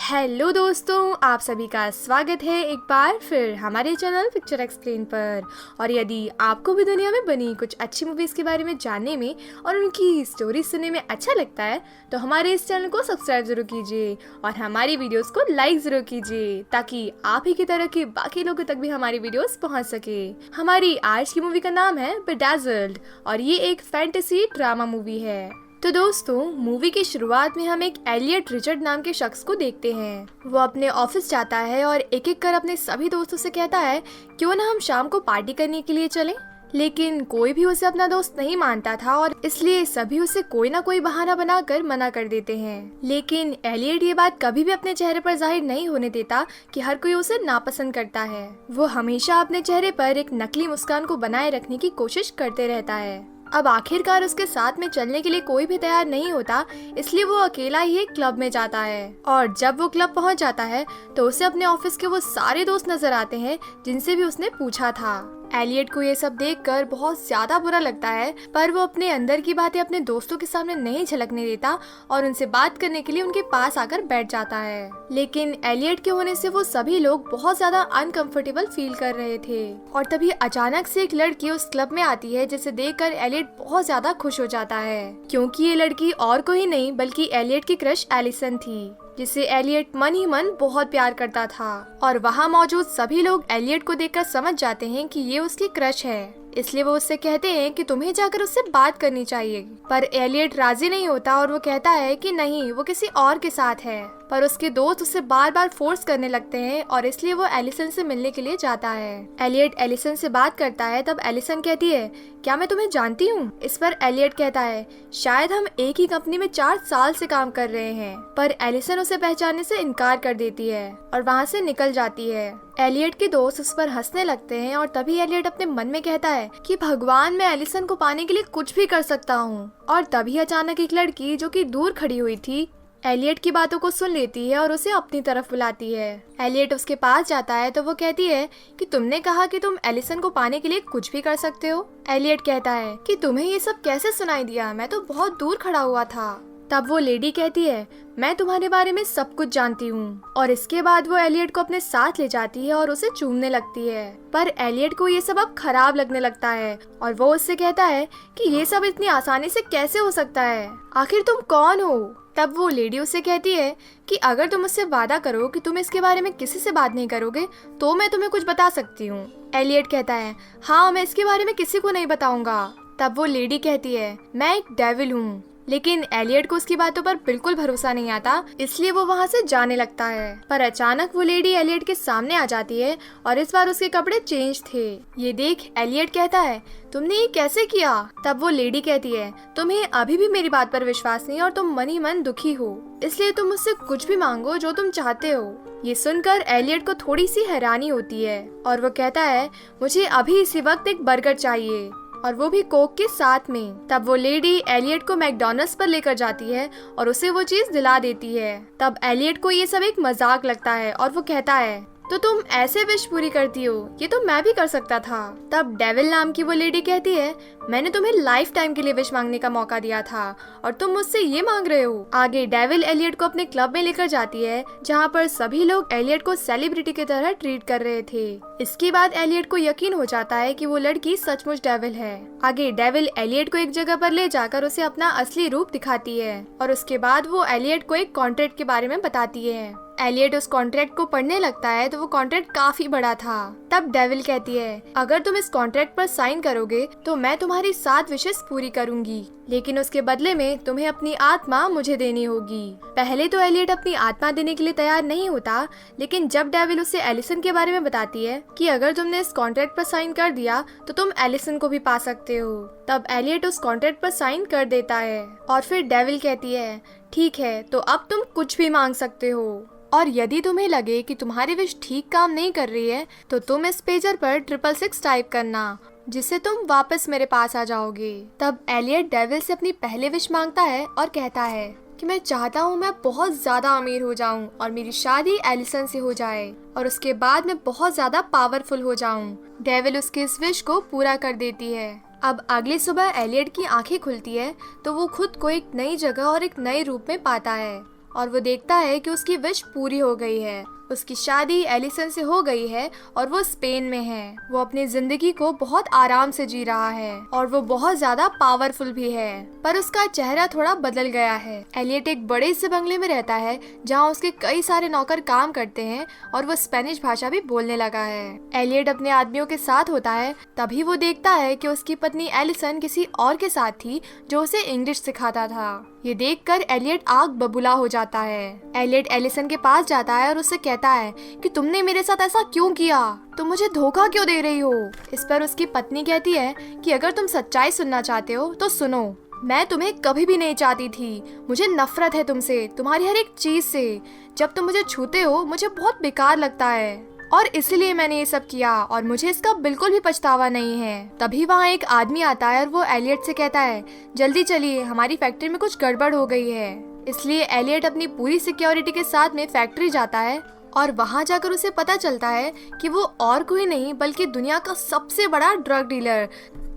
Hello दोस्तों, आप सभी का स्वागत है एक बार फिर हमारे चैनल पिक्चर एक्सप्लेन पर। और यदि आपको भी दुनिया में बनी कुछ अच्छी मूवीज़ के बारे में जानने में और उनकी स्टोरी सुनने में अच्छा लगता है तो हमारे इस चैनल को सब्सक्राइब जरूर कीजिए और हमारी वीडियोस को लाइक जरूर कीजिए ताकि आप ही की तरह के बाकी लोगों तक भी हमारी वीडियोस पहुंच सके। हमारी आज की मूवी का नाम है बेडाज़ल्ड और ये एक फैंटेसी ड्रामा मूवी है। तो दोस्तों, मूवी की शुरुआत में हम एक एलियट रिचर्ड नाम के शख्स को देखते हैं। वो अपने ऑफिस जाता है और एक एक कर अपने सभी दोस्तों से कहता है क्यों ना हम शाम को पार्टी करने के लिए चलें। लेकिन कोई भी उसे अपना दोस्त नहीं मानता था और इसलिए सभी उसे कोई ना कोई बहाना बनाकर मना कर देते हैं। लेकिन एलियट ये बात कभी भी अपने चेहरे पर जाहिर नहीं होने देता कि हर कोई उसे नापसंद करता है। वो हमेशा अपने चेहरे पर एक नकली मुस्कान को बनाए रखने की कोशिश करते रहता है। अब आखिरकार उसके साथ में चलने के लिए कोई भी तैयार नहीं होता, इसलिए वो अकेला ही एक क्लब में जाता है। और जब वो क्लब पहुंच जाता है तो उसे अपने ऑफिस के वो सारे दोस्त नजर आते हैं जिनसे भी उसने पूछा था। एलियट को ये सब देखकर बहुत ज्यादा बुरा लगता है, पर वो अपने अंदर की बातें अपने दोस्तों के सामने नहीं झलकने देता और उनसे बात करने के लिए उनके पास आकर बैठ जाता है। लेकिन एलियट के होने से वो सभी लोग बहुत ज्यादा अनकंफर्टेबल फील कर रहे थे। और तभी अचानक से एक लड़की उस क्लब में आती है जिसे देखकर एलियट बहुत ज्यादा खुश हो जाता है, क्योंकि ये लड़की और कोई नहीं बल्कि एलियट की क्रश एलिसन थी, जिसे एलियट मन ही मन बहुत प्यार करता था। और वहाँ मौजूद सभी लोग एलियट को देखकर समझ जाते हैं कि ये उसकी क्रश है, इसलिए वो उससे कहते हैं कि तुम्हें जाकर उससे बात करनी चाहिए। पर एलियट राजी नहीं होता और वो कहता है कि नहीं, वो किसी और के साथ है। पर उसके दोस्त उसे बार बार फोर्स करने लगते हैं और इसलिए वो एलिसन से मिलने के लिए जाता है। एलियट एलिसन से बात करता है, तब एलिसन कहती है क्या मैं तुम्हें जानती हूँ? इस पर एलियट कहता है शायद हम एक ही कंपनी में 4 साल से काम कर रहे हैं। पर एलिसन उसे पहचानने से इनकार कर देती है और वहाँ से निकल जाती है। एलियट के दोस्त उस पर हंसने लगते हैं और तभी एलियट अपने मन में कहता है कि भगवान, मैं एलिसन को पाने के लिए कुछ भी कर सकता हूँ। और तभी अचानक एक लड़की जो कि दूर खड़ी हुई थी एलियट की बातों को सुन लेती है और उसे अपनी तरफ बुलाती है। एलियट उसके पास जाता है तो वो कहती है कि तुमने कहा कि तुम एलिसन को पाने के लिए कुछ भी कर सकते हो। एलियट कहता है कि तुम्हें ये सब कैसे सुनाई दिया, मैं तो बहुत दूर खड़ा हुआ था। तब वो लेडी कहती है मैं तुम्हारे बारे में सब कुछ जानती हूँ। और इसके बाद वो एलियट को अपने साथ ले जाती है और उसे चूमने लगती है। पर एलियट को ये सब अब खराब लगने लगता है और वो उससे कहता है कि ये सब इतनी आसानी से कैसे हो सकता है, आखिर तुम कौन हो? तब वो लेडी उससे कहती है कि अगर तुम मुझसे वादा करो कि तुम इसके बारे में किसी से बात नहीं करोगे तो मैं तुम्हें कुछ बता सकती हूँ। एलियट कहता है हाँ, मैं इसके बारे में किसी को नहीं बताऊंगा। तब वो लेडी कहती है मैं एक डेविल हूँ। लेकिन एलियट को उसकी बातों पर बिल्कुल भरोसा नहीं आता, इसलिए वो वहाँ से जाने लगता है। पर अचानक वो लेडी एलियट के सामने आ जाती है और इस बार उसके कपड़े चेंज थे। ये देख एलियट कहता है तुमने ये कैसे किया? तब वो लेडी कहती है तुम्हें अभी भी मेरी बात पर विश्वास नहीं और तुम मन ही मन दुखी हो, इसलिए तुम मुझसे कुछ भी मांगो जो तुम चाहते हो। ये सुनकर एलियट को थोड़ी सी हैरानी होती है और वो कहता है मुझे अभी इसी वक्त एक बर्गर चाहिए और वो भी कोक के साथ में। तब वो लेडी एलियट को मैकडॉनल्ड्स पर लेकर जाती है और उसे वो चीज दिला देती है। तब एलियट को ये सब एक मजाक लगता है और वो कहता है तो तुम ऐसे विश पूरी करती हो, ये तो मैं भी कर सकता था। तब डेविल नाम की वो लेडी कहती है मैंने तुम्हें लाइफ टाइम के लिए विश मांगने का मौका दिया था और तुम मुझसे ये मांग रहे हो। आगे डेविल एलियट को अपने क्लब में लेकर जाती है जहाँ पर सभी लोग एलियट को सेलिब्रिटी की तरह ट्रीट कर रहे थे। इसके बाद एलियट को यकीन हो जाता है कि वो लड़की सचमुच डेविल है। आगे डेविल एलियट को एक जगह पर ले जाकर उसे अपना असली रूप दिखाती है और उसके बाद वो एलियट को एक कॉन्ट्रैक्ट के बारे में बताती है। एलियट उस कॉन्ट्रैक्ट को पढ़ने लगता है तो वो कॉन्ट्रैक्ट काफी बड़ा था। तब डेविल कहती है अगर तुम इस कॉन्ट्रैक्ट पर साइन करोगे तो मैं तुम्हारी 7 विशेस पूरी करूंगी, लेकिन उसके बदले में तुम्हें अपनी आत्मा मुझे देनी होगी। पहले तो एलियट अपनी आत्मा देने के लिए तैयार नहीं होता, लेकिन जब डेविल उसे एलिसन के बारे में बताती है कि अगर तुमने इस कॉन्ट्रैक्ट पर साइन कर दिया तो तुम एलिसन को भी पा सकते हो, तब एलियट उस कॉन्ट्रैक्ट पर साइन कर देता है। और फिर डेविल कहती है ठीक है, तो अब तुम कुछ भी मांग सकते हो और यदि तुम्हें लगे कि तुम्हारी विश ठीक काम नहीं कर रही है तो तुम इस पेजर पर 666 टाइप करना, जिससे तुम वापस मेरे पास आ जाओगे। तब एलियट डेविल से अपनी पहले विश मांगता है और कहता है कि मैं चाहता हूँ मैं बहुत ज्यादा अमीर हो जाऊँ और मेरी शादी एलिसन से हो जाए और उसके बाद मैं बहुत ज्यादा पावरफुल हो जाऊँ। डेविल उसके इस विश को पूरा कर देती है। अब अगली सुबह एलियट की आंखें खुलती है तो वो खुद को एक नई जगह और एक नए रूप में पाता है और वो देखता है कि उसकी विश पूरी हो गई है। उसकी शादी एलिसन से हो गई है और वो स्पेन में है। वो अपनी जिंदगी को बहुत आराम से जी रहा है और वो बहुत ज्यादा पावरफुल भी है, पर उसका चेहरा थोड़ा बदल गया है। एलियट एक बड़े से बंगले में रहता है जहाँ उसके कई सारे नौकर काम करते हैं और वो स्पेनिश भाषा भी बोलने लगा है। एलियट अपने आदमियों के साथ होता है, तभी वो देखता है कि उसकी पत्नी एलिसन किसी और के साथ थी जो उसे इंग्लिश सिखाता था। ये देखकर एलियट आग बबूला हो जाता है। एलियट एलिसन के पास जाता है और उससे कहता है कि तुमने मेरे साथ ऐसा क्यों किया, तुम मुझे धोखा क्यों दे रही हो। इस पर उसकी पत्नी कहती है कि अगर तुम सच्चाई सुनना चाहते हो तो सुनो, मैं तुम्हें कभी भी नहीं चाहती थी। मुझे नफरत है तुमसे, तुम्हारी हर एक चीज से। जब तुम मुझे छूते हो मुझे बहुत बेकार लगता है और इसलिए मैंने ये सब किया और मुझे इसका बिल्कुल भी पछतावा नहीं है। तभी वहाँ एक आदमी आता है और वो एलियट से कहता है, जल्दी चलिए, हमारी फैक्ट्री में कुछ गड़बड़ हो गई है। इसलिए एलियट अपनी पूरी सिक्योरिटी के साथ में फैक्ट्री जाता है और वहाँ जाकर उसे पता चलता है कि वो और कोई नहीं बल्कि दुनिया का सबसे बड़ा drug dealer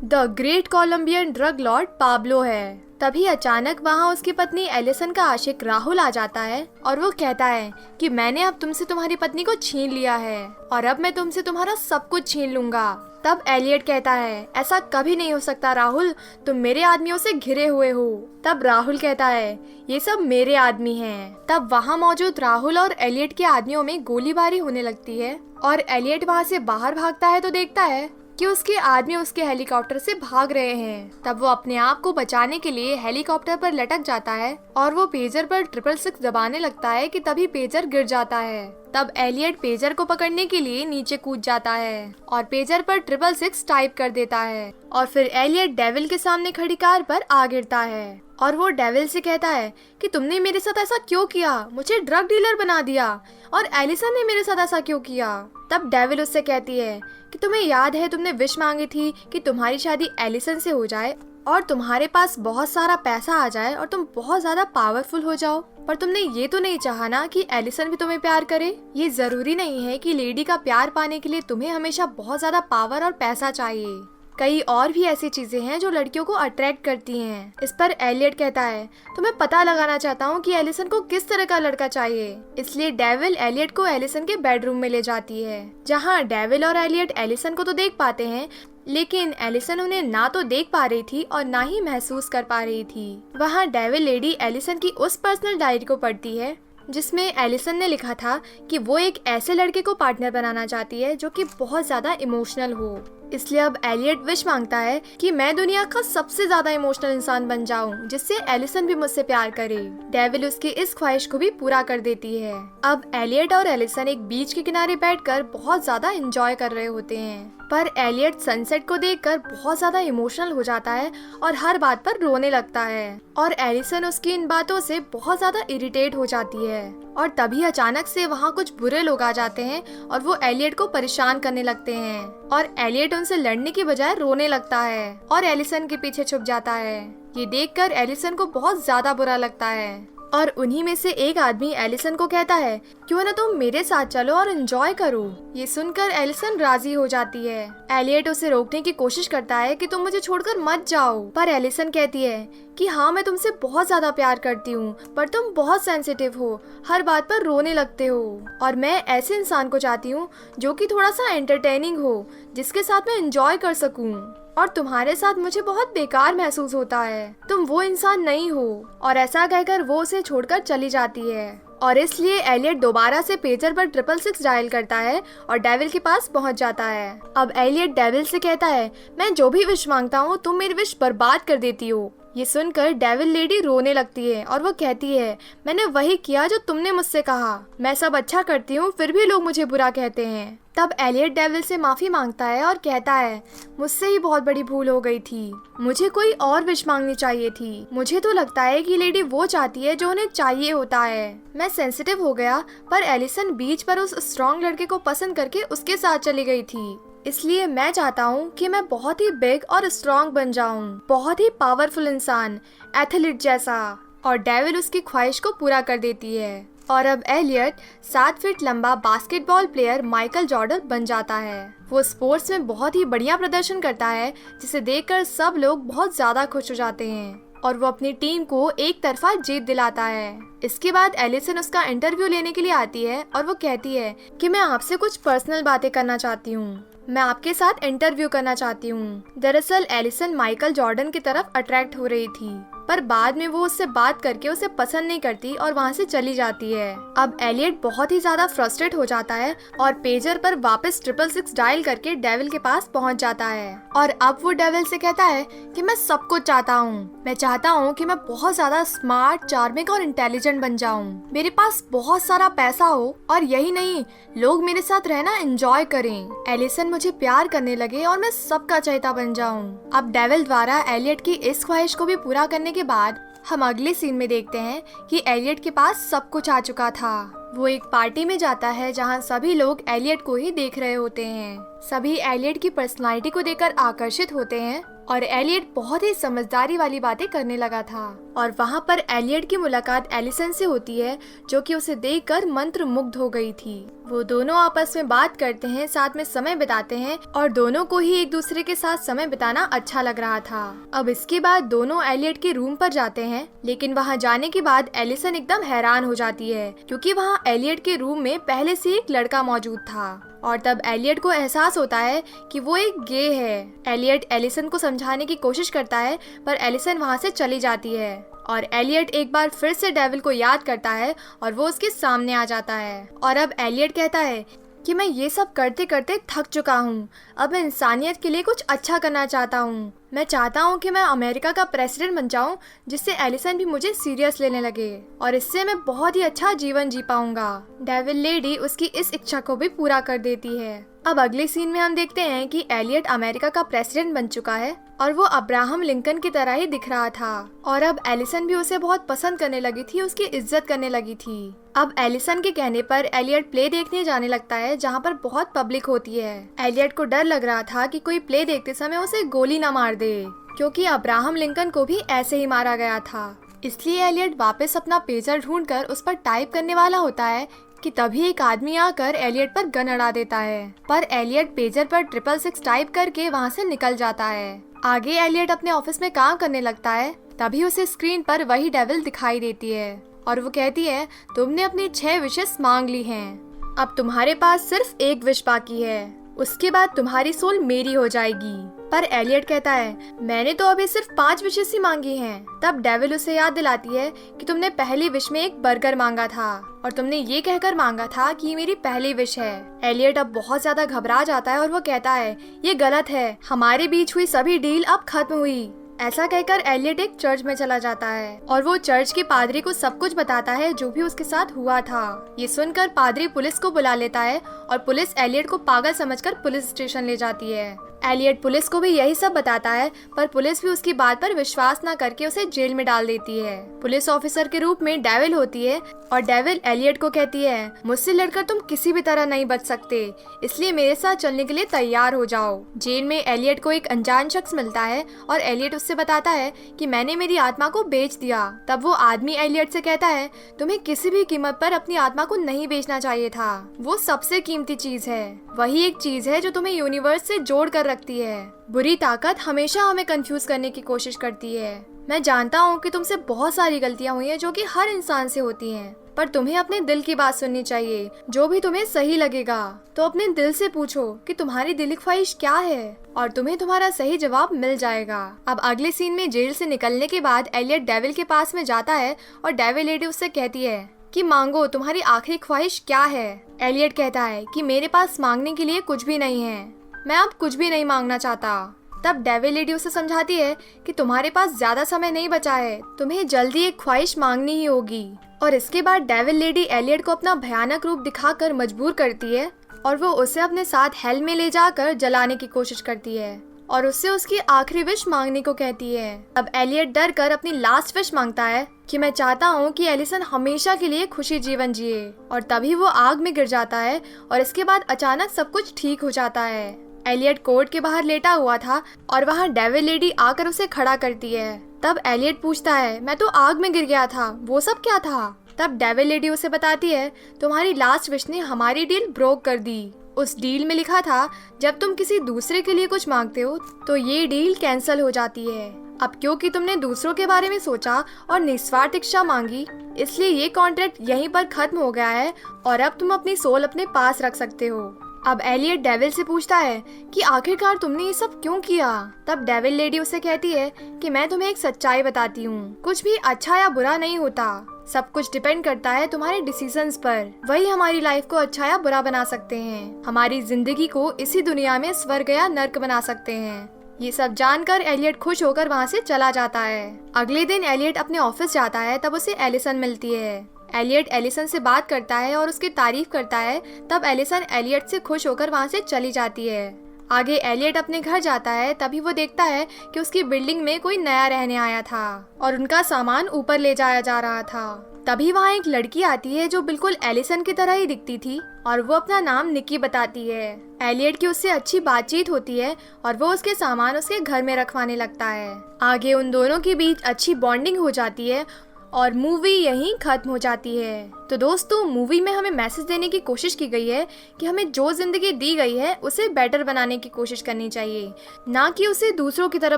the great Colombian drug lord Pablo है। तभी अचानक वहाँ उसकी पत्नी एलिसन का आशिक राहुल आ जाता है और वो कहता है कि मैंने अब तुमसे तुम्हारी पत्नी को छीन लिया है और अब मैं तुमसे तुम्हारा सब कुछ छीन लूंगा। तब एलियट कहता है, ऐसा कभी नहीं हो सकता राहुल, तुम मेरे आदमियों से घिरे हुए हो। तब राहुल कहता है, ये सब मेरे आदमी हैं। तब वहाँ मौजूद राहुल और एलियट के आदमियों में गोलीबारी होने लगती है और एलियट वहाँ से बाहर भागता है तो देखता है कि उसके आदमी उसके हेलीकॉप्टर से भाग रहे हैं। तब वो अपने आप को बचाने के लिए हेलीकॉप्टर पर लटक जाता है और वो पेजर पर 666 दबाने लगता है कि तभी पेजर गिर जाता है। तब एलियट पेजर को पकड़ने के लिए नीचे कूद जाता है और पेजर पर 666 टाइप कर देता है और फिर एलियट डेविल के सामने खड़ी कार पर आ गिरता है और वो डेविल से कहता है कि तुमने मेरे साथ ऐसा क्यों किया, मुझे ड्रग डीलर बना दिया और एलिसन ने मेरे साथ ऐसा क्यों किया। तब डेविल उससे कहती है कि तुम्हें याद है तुमने विश मांगी थी कि तुम्हारी शादी एलिसन से हो जाए और तुम्हारे पास बहुत सारा पैसा आ जाए और तुम बहुत ज्यादा पावरफुल हो जाओ, पर तुमने ये तो नहीं चाहा ना कि एलिसन भी तुम्हें प्यार करे। ये जरूरी नहीं है कि लेडी का प्यार पाने के लिए तुम्हें हमेशा बहुत ज्यादा पावर और पैसा चाहिए। कई और भी ऐसी चीजें हैं जो लड़कियों को अट्रैक्ट करती हैं। इस पर एलियट कहता है, तो मैं पता लगाना चाहता हूँ कि एलिसन को किस तरह का लड़का चाहिए। इसलिए डेविल एलियट को एलिसन के बेडरूम में ले जाती है, जहाँ डेविल और एलियट एलिसन को तो देख पाते हैं, लेकिन एलिसन उन्हें ना तो देख पा रही थी और ना ही महसूस कर पा रही थी। वहाँ डेविल लेडी एलिसन की उस पर्सनल डायरी को पढ़ती है जिसमें एलिसन ने लिखा था कि वो एक ऐसे लड़के को पार्टनर बनाना चाहती है जो कि बहुत ज्यादा इमोशनल हो। इसलिए अब एलियट विश मांगता है कि मैं दुनिया का सबसे ज्यादा इमोशनल इंसान बन जाऊं जिससे एलिसन भी मुझसे प्यार करे। डेविल उसकी इस ख्वाहिश को भी पूरा कर देती है। अब एलियट और एलिसन एक बीच के किनारे बैठकर बहुत ज्यादा एंजॉय कर रहे होते हैं, पर एलियट सनसेट को देखकर बहुत ज्यादा इमोशनल हो जाता है और हर बात पर रोने लगता है और एलिसन उसकी इन बातों से बहुत ज्यादा इरिटेट हो जाती है। और तभी अचानक से वहाँ कुछ बुरे लोग आ जाते हैं और वो एलियट को परेशान करने लगते हैं और एलियट उनसे लड़ने की बजाय रोने लगता है और एलिसन के पीछे छुप जाता है। ये देखकर एलिसन को बहुत ज्यादा बुरा लगता है और उन्हीं में से एक आदमी एलिसन को कहता है, क्यों ना तुम मेरे साथ चलो और एंजॉय करो। ये सुनकर एलिसन राजी हो जाती है। एलियट उसे रोकने की कोशिश करता है कि तुम मुझे छोड़कर मत जाओ, पर एलिसन कहती है कि हाँ, मैं तुमसे बहुत ज्यादा प्यार करती हूँ, पर तुम बहुत सेंसिटिव हो, हर बात पर रोने लगते हो और मैं ऐसे इंसान को चाहती हूँ जो कि थोड़ा सा एंटरटेनिंग हो, जिसके साथ मैं एंजॉय कर सकूँ, और तुम्हारे साथ मुझे बहुत बेकार महसूस होता है, तुम वो इंसान नहीं हो। और ऐसा कहकर वो उसे छोड़कर चली जाती है और इसलिए एलियट दोबारा से पेजर पर 666 डायल करता है और डेविल के पास पहुंच जाता है। अब एलियट डेविल से कहता है, मैं जो भी विश मांगता हूँ तुम मेरी विश बर्बाद कर देती हो। ये सुनकर डेविल लेडी रोने लगती है और वो कहती है, मैंने वही किया जो तुमने मुझसे कहा, मैं सब अच्छा करती हूँ फिर भी लोग मुझे बुरा कहते हैं। तब एलियट डेविल से माफी मांगता है और कहता है, मुझसे ही बहुत बड़ी भूल हो गई थी, मुझे कोई और विश मांगनी चाहिए थी। मुझे तो लगता है कि लेडी वो चाहती है जो उन्हें चाहिए होता है। मैं सेंसिटिव हो गया, पर एलिसन बीच पर उस स्ट्रॉन्ग लड़के को पसंद करके उसके साथ चली गई थी। इसलिए मैं चाहता हूँ कि मैं बहुत ही बिग और स्ट्रॉन्ग बन जाऊँ, बहुत ही पावरफुल इंसान, एथलीट जैसा। और डेविल उसकी ख्वाहिश को पूरा कर देती है और अब एलियट 7 फीट लंबा बास्केटबॉल प्लेयर माइकल जॉर्डन बन जाता है। वो स्पोर्ट्स में बहुत ही बढ़िया प्रदर्शन करता है जिसे देखकर सब लोग बहुत ज्यादा खुश हो जाते हैं। और वो अपनी टीम को एक तरफा जीत दिलाता है। इसके बाद एलिसन उसका इंटरव्यू लेने के लिए आती है और वो कहती है कि मैं आपसे कुछ पर्सनल बातें करना चाहती हूँ, मैं आपके साथ इंटरव्यू करना चाहती हूँ। दरअसल एलिसन माइकल जॉर्डन की तरफ अट्रैक्ट हो रही थी, पर बाद में वो उससे बात करके उसे पसंद नहीं करती और वहाँ से चली जाती है। अब एलियट बहुत ही ज्यादा फ्रस्ट्रेट हो जाता है और पेजर पर वापस 666 डायल करके डेविल के पास पहुँच जाता है और अब वो डेविल से कहता है कि मैं सब कुछ चाहता हूँ, मैं चाहता हूँ कि मैं बहुत ज्यादा स्मार्ट, चार्मिंग और इंटेलिजेंट बन जाऊँ, मेरे पास बहुत सारा पैसा हो और यही नहीं, लोग मेरे साथ रहना एंजॉय करें, एलिसन मुझे प्यार करने लगे और मैं सबका चहेता बन जाऊँ। अब डेविल द्वारा एलियट की इस ख्वाहिश को भी पूरा करने के बाद हम अगले सीन में देखते हैं कि एलियट के पास सब कुछ आ चुका था। वो एक पार्टी में जाता है जहां सभी लोग एलियट को ही देख रहे होते हैं। सभी एलियट की पर्सनालिटी को देखकर आकर्षित होते हैं और एलियट बहुत ही समझदारी वाली बातें करने लगा था। और वहां पर एलियट की मुलाकात एलिसन से होती है जो कि उसे देखकर मंत्र मुग्ध हो गई थी। वो दोनों आपस में बात करते हैं, साथ में समय बिताते हैं और दोनों को ही एक दूसरे के साथ समय बिताना अच्छा लग रहा था। अब इसके बाद दोनों एलियट के रूम पर जाते हैं, लेकिन वहां जाने के बाद एलिसन एकदम हैरान हो जाती है क्योंकि वहां एलियट के रूम में पहले से एक लड़का मौजूद था और तब एलियट को एहसास होता है कि वो एक गे है। एलियट एलिसन को समझाने की कोशिश करता है पर एलिसन वहाँ से चली जाती है और एलियट एक बार फिर से डेविल को याद करता है और वो उसके सामने आ जाता है। और अब एलियट कहता है कि मैं ये सब करते करते थक चुका हूँ, अब मैं इंसानियत के लिए कुछ अच्छा करना चाहता हूँ, मैं चाहता हूँ कि मैं अमेरिका का प्रेसिडेंट बन जाऊँ जिससे एलिसन भी मुझे सीरियस लेने लगे और इससे मैं बहुत ही अच्छा जीवन जी पाऊंगा। डेविल लेडी उसकी इस इच्छा को भी पूरा कर देती है। अब अगले सीन में हम देखते हैं कि एलियट अमेरिका का प्रेसिडेंट बन चुका है और वो अब्राहम लिंकन की तरह ही दिख रहा था और अब एलिसन भी उसे बहुत पसंद करने लगी थी, उसकी इज्जत करने लगी थी। अब एलिसन के कहने पर एलियट प्ले देखने जाने लगता है जहाँ पर बहुत पब्लिक होती है। एलियट को डर लग रहा था कि कोई प्ले देखते समय उसे गोली न मार दे क्योंकि अब्राहम लिंकन को भी ऐसे ही मारा गया था। इसलिए एलियट वापस अपना पेजर ढूंढकर उस पर टाइप करने वाला होता है कि तभी एक आदमी आकर एलियट पर गन अड़ा देता है, पर एलियट पेजर पर 666 टाइप करके वहाँ से निकल जाता है। आगे एलियट अपने ऑफिस में काम करने लगता है, तभी उसे स्क्रीन पर वही डेविल दिखाई देती है और वो कहती है तुमने अपनी 6 विशेस मांग ली हैं, अब तुम्हारे पास सिर्फ एक विश बाकी है, उसके बाद तुम्हारी सोल मेरी हो जाएगी। पर एलियट कहता है मैंने तो अभी सिर्फ 5 विशेस ही मांगी हैं। तब डेविल उसे याद दिलाती है कि तुमने पहली विश में एक बर्गर मांगा था और तुमने ये कहकर मांगा था कि ये मेरी पहली विश है। एलियट अब बहुत ज्यादा घबरा जाता है और वो कहता है ये गलत है, हमारे बीच हुई सभी डील अब खत्म हुई। ऐसा कहकर एलियट एक चर्च में चला जाता है और वो चर्च के पादरी को सब कुछ बताता है जो भी उसके साथ हुआ था। ये सुनकर पादरी पुलिस को बुला लेता है और पुलिस एलियट को पागल समझकर पुलिस स्टेशन ले जाती है। एलियट पुलिस को भी यही सब बताता है पर पुलिस भी उसकी बात पर विश्वास न करके उसे जेल में डाल देती है। पुलिस ऑफिसर के रूप में डेविल होती है और डेविल एलियट को कहती है मुझसे लड़कर तुम किसी भी तरह नहीं बच सकते, इसलिए मेरे साथ चलने के लिए तैयार हो जाओ। जेल में एलियट को एक अनजान शख्स मिलता है और एलियट उससे बताता है कि मैंने मेरी आत्मा को बेच दिया। तब वो आदमी एलियट से कहता है तुम्हें किसी भी कीमत पर अपनी आत्मा को नहीं बेचना चाहिए था, वो सबसे कीमती चीज है, वही एक चीज है जो तुम्हें यूनिवर्स से जोड़ कर रखती है। बुरी ताकत हमेशा हमें कंफ्यूज करने की कोशिश करती है। मैं जानता हूँ कि तुमसे बहुत सारी गलतियाँ हुई हैं जो कि हर इंसान से होती हैं, पर तुम्हें अपने दिल की बात सुननी चाहिए, जो भी तुम्हें सही लगेगा तो अपने दिल से पूछो कि तुम्हारी दिली ख्वाहिश क्या है और तुम्हें तुम्हारा सही जवाब मिल जाएगा। अब अगले सीन में जेल से निकलने के बाद एलियट डेविल के पास में जाता है और डेविल लेडी उससे कहती है कि मांगो, तुम्हारी आखिरी ख्वाहिश क्या है। एलियट कहता है कि मेरे पास मांगने के लिए कुछ भी नहीं है, मैं अब कुछ भी नहीं मांगना चाहता। तब डेविल लेडी उसे समझाती है कि तुम्हारे पास ज्यादा समय नहीं बचा है, तुम्हें जल्दी एक ख्वाहिश मांगनी ही होगी। और इसके बाद डेविल लेडी एलियट को अपना भयानक रूप दिखाकर मजबूर करती है और वो उसे अपने साथ हेल में ले जाकर जलाने की कोशिश करती है और उससे उसकी आखिरी विश मांगने को कहती है। अब एलियट डर कर अपनी लास्ट विश मांगता है कि मैं चाहता हूँ कि एलिसन हमेशा के लिए खुशी जीवन जिए। और तभी वो आग में गिर जाता है और इसके बाद अचानक सब कुछ ठीक हो जाता है। एलियट कोर्ट के बाहर लेटा हुआ था और वहाँ डेविल लेडी आकर उसे खड़ा करती है। तब एलियट पूछता है मैं तो आग में गिर गया था, वो सब क्या था। तब डेविल लेडी उसे बताती है तुम्हारी लास्ट विश ने हमारी डील ब्रोक कर दी। उस डील में लिखा था जब तुम किसी दूसरे के लिए कुछ मांगते हो तो ये डील कैंसिल हो जाती है। अब क्योंकि तुमने दूसरों के बारे में सोचा और निस्वार्थ इच्छा मांगी, इसलिए ये कॉन्ट्रैक्ट यहीं पर खत्म हो गया है और अब तुम अपनी सोल अपने पास रख सकते हो। अब एलियट डेविल से पूछता है कि आखिरकार तुमने ये सब क्यों किया। तब डेविल लेडी उसे कहती है कि मैं तुम्हें एक सच्चाई बताती हूँ, कुछ भी अच्छा या बुरा नहीं होता, सब कुछ डिपेंड करता है तुम्हारे डिसीजंस पर। वही हमारी लाइफ को अच्छा या बुरा बना सकते हैं, हमारी जिंदगी को इसी दुनिया में स्वर्ग या नर्क बना सकते हैं। ये सब जानकर एलियट खुश होकर वहाँ से चला जाता है। अगले दिन एलियट अपने ऑफिस जाता है, तब उसे एलिसन मिलती है। एलियट एलिसन से बात करता है और उसकी तारीफ करता है। तब एलिसन एलियट से खुश होकर वहाँ से चली जाती है। आगे एलियट अपने घर जाता है, तभी वो देखता है कि उसकी बिल्डिंग में कोई नया रहने आया था और उनका सामान ऊपर ले जाया जा रहा था। तभी वहाँ एक लड़की आती है जो बिल्कुल एलिसन की तरह ही दिखती थी और वो अपना नाम निकी बताती है। एलियट की उससे अच्छी बातचीत होती है और वो उसके सामान उसके घर में रखवाने लगता है। आगे उन दोनों के बीच अच्छी बॉन्डिंग हो जाती है और मूवी यहीं खत्म हो जाती है। तो दोस्तों, मूवी में हमें मैसेज देने की कोशिश की गई है कि हमें जो जिंदगी दी गई है उसे बेटर बनाने की कोशिश करनी चाहिए, ना कि उसे दूसरों की तरह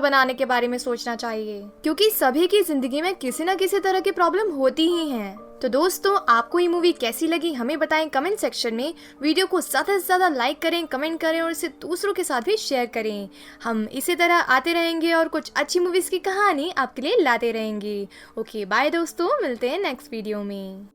बनाने के बारे में सोचना चाहिए, क्योंकि सभी की जिंदगी में किसी न किसी तरह की प्रॉब्लम होती ही है। तो दोस्तों, आपको ये मूवी कैसी लगी हमें बताएं कमेंट सेक्शन में। वीडियो को ज़्यादा से ज़्यादा लाइक करें, कमेंट करें और इसे दूसरों के साथ भी शेयर करें। हम इसी तरह आते रहेंगे और कुछ अच्छी मूवीज़ की कहानी आपके लिए लाते रहेंगे। ओके बाय दोस्तों, मिलते हैं नेक्स्ट वीडियो में।